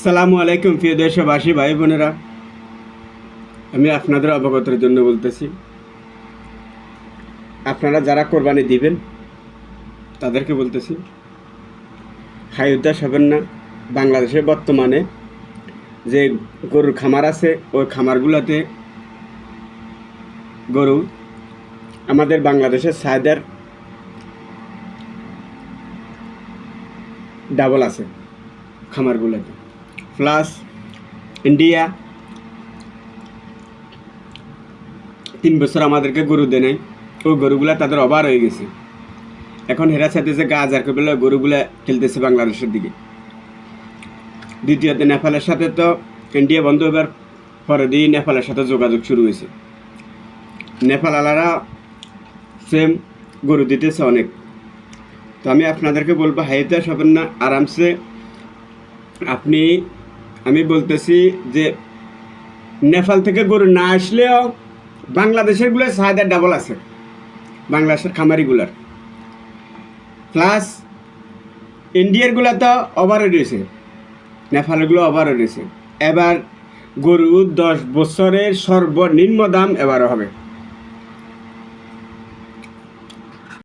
সালামু আলাইকুম প্রিয় দেশবাসী ভাই বোনেরা, আমি আপনাদের অবগতের জন্য বলতেছি, আপনারা যারা কোরবানি দিবেন তাদেরকে বলতেছি হাই উদ্দাস হবেন না। বাংলাদেশে বর্তমানে যে গরুর খামার আছে ওই খামারগুলোতে গরু আমাদের বাংলাদেশের চাহিদার ডাবল আছে খামারগুলোতে। প্লাস ইন্ডিয়া 3 বছর আমাদেরকে গরু দেয় নাই, ওই গরুগুলা তাদের অভার হয়ে গেছে। এখন হেরা চাইতেছে গাছ আর কেবল গরুগুলা খেলতেছে বাংলাদেশের দিকে। দ্বিতীয়ত নেপালের সাথে তো ইন্ডিয়া বন্ধ হবার পরে দিয়ে নেপালের সাথে যোগাযোগ শুরু হয়েছে। নেপাল আলারা সেম গরু দিতেছে অনেক। তো আমি আপনাদেরকে বলবো হাইতে হবেন না, আরামসে আমি বলতেছি যে নেপাল থেকে গরু না আসলেও বাংলাদেশেরগুলো চাহিদা ডাবল আছে, বাংলাদেশের খামারিগুলার। প্লাস ইন্ডিয়ারগুলো তো ওভারে রয়েছে, নেপালেরগুলো ওভারে রয়েছে। এবার গরু 10 বছরের সর্বনিম্ন দাম এবারও হবে।